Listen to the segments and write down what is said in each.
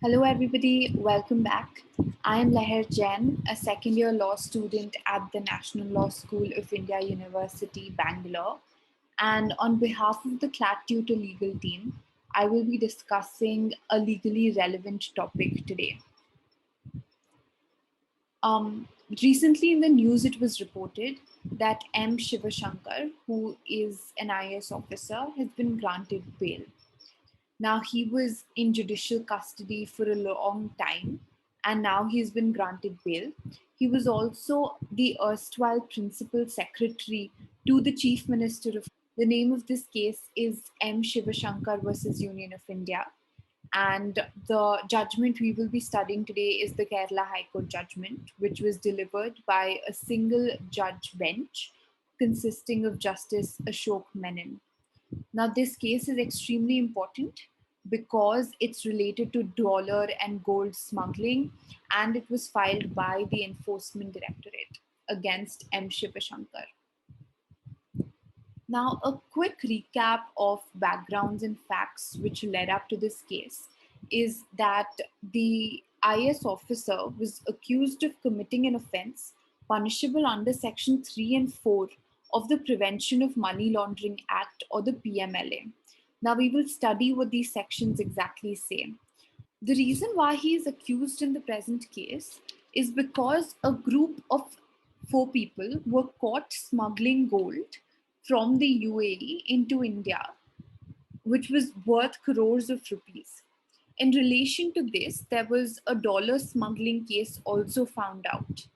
Hello, everybody. Welcome back. I am Leher Jain, a second year law student at the National Law School of India University, Bangalore. And on behalf of the CLAT Tutor legal team, I will be discussing a legally relevant topic today. Recently in the news, it was reported that M. Sivasankar, who is an IAS officer, has been granted bail. Now, he was in judicial custody for a long time, and now he's been granted bail. He was also the erstwhile principal secretary to the Chief Minister of. The name of this case is M. Shivashankar versus Union of India. And the judgment we will be studying today is the Kerala High Court judgment, which was delivered by a single judge bench consisting of Justice Ashok Menon. Now, this case is extremely important because it's related to dollar and gold smuggling, and it was filed by the Enforcement Directorate against M. Shivashankar. Now, a quick recap of backgrounds and facts which led up to this case is that the IS officer was accused of committing an offense punishable under Section 3 and 4 of the Prevention of Money Laundering Act, or the PMLA. Now, we will study what these sections exactly say. The reason why he is accused in the present case is because a group of four people were caught smuggling gold from the UAE into India, which was worth crores of rupees. In relation to this, there was a dollar smuggling case also found out.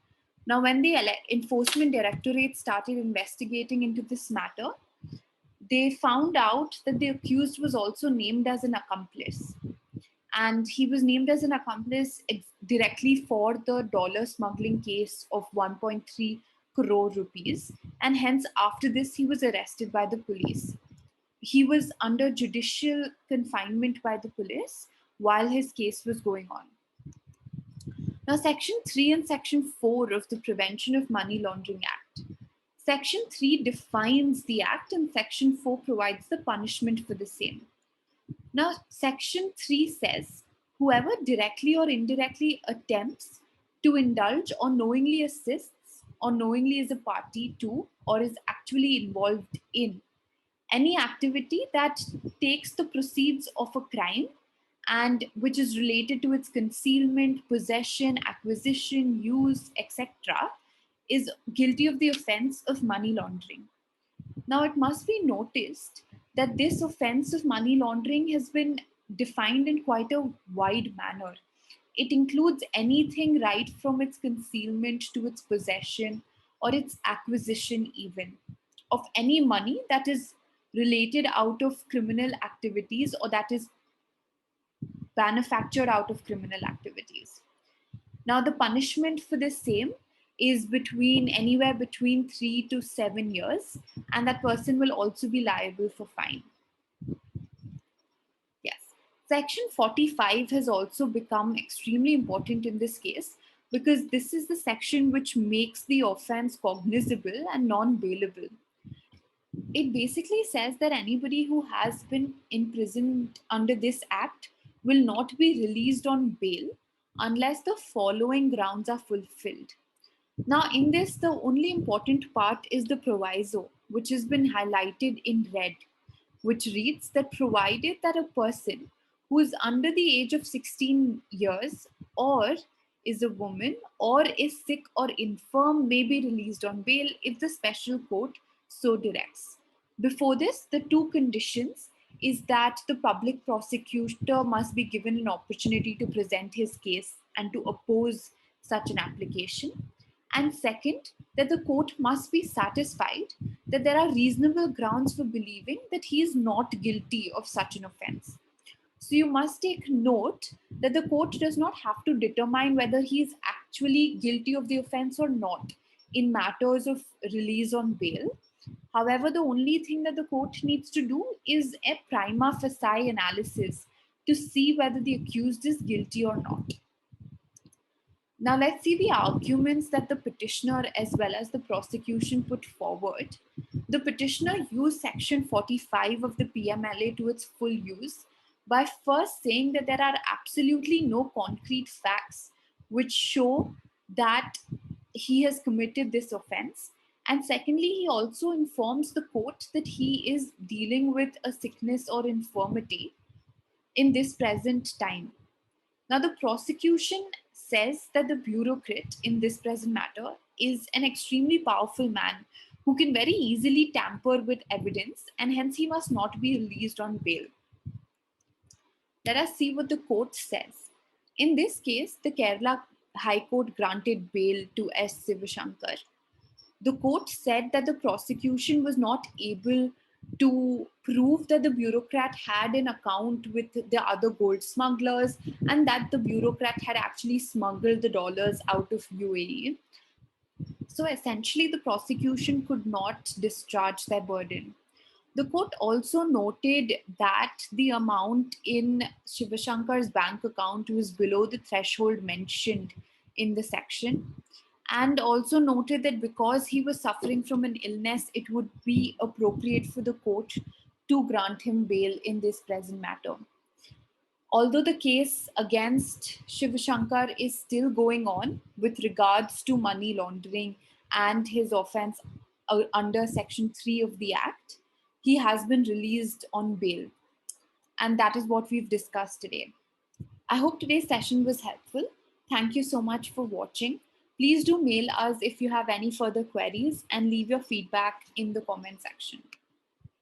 Now, when the Enforcement Directorate started investigating into this matter, they found out that the accused was also named as an accomplice. And he was named as an accomplice directly for the dollar smuggling case of 1.3 crore rupees. And hence, after this, he was arrested by the police. He was under judicial confinement by the police while his case was going on. Now, Section 3 and Section 4 of the Prevention of Money Laundering Act. Section 3 defines the act, and Section 4 provides the punishment for the same. Now, Section 3 says whoever directly or indirectly attempts to indulge or knowingly assists or knowingly is a party to or is actually involved in any activity that takes the proceeds of a crime and which is related to its concealment, possession, acquisition, use, etc., is guilty of the offense of money laundering. Now, it must be noticed that this offense of money laundering has been defined in quite a wide manner. It includes anything right from its concealment to its possession or its acquisition, even of any money that is related out of criminal activities or that is manufactured out of criminal activities. Now, the punishment for the same is anywhere between 3 to 7 years, and that person will also be liable for fine. Yes. Section 45 has also become extremely important in this case because this is the section which makes the offense cognizable and non-bailable. It basically says that anybody who has been imprisoned under this act will not be released on bail unless the following grounds are fulfilled. Now, in this, the only important part is the proviso, which has been highlighted in red, which reads that provided that a person who is under the age of 16 years or is a woman or is sick or infirm may be released on bail if the special court so directs. Before this, the two conditions is that the public prosecutor must be given an opportunity to present his case and to oppose such an application. And second, that the court must be satisfied that there are reasonable grounds for believing that he is not guilty of such an offense. So you must take note that the court does not have to determine whether he is actually guilty of the offense or not in matters of release on bail. However, the only thing that the court needs to do is a prima facie analysis to see whether the accused is guilty or not. Now, let's see the arguments that the petitioner as well as the prosecution put forward. The petitioner used Section 45 of the PMLA to its full use by first saying that there are absolutely no concrete facts which show that he has committed this offense. And secondly, he also informs the court that he is dealing with a sickness or infirmity in this present time. Now, the prosecution says that the bureaucrat in this present matter is an extremely powerful man who can very easily tamper with evidence, and hence he must not be released on bail. Let us see what the court says. In this case, the Kerala High Court granted bail to S. Sivasankar. The court said that the prosecution was not able to prove that the bureaucrat had an account with the other gold smugglers and that the bureaucrat had actually smuggled the dollars out of UAE. So essentially, the prosecution could not discharge their burden. The court also noted that the amount in Shivashankar's bank account was below the threshold mentioned in the section, and also noted that because he was suffering from an illness, it would be appropriate for the court to grant him bail in this present matter. Although the case against Shivashankar is still going on with regards to money laundering and his offense under Section 3 of the Act, he has been released on bail. And that is what we've discussed today. I hope today's session was helpful. Thank you so much for watching. Please do mail us if you have any further queries and leave your feedback in the comment section.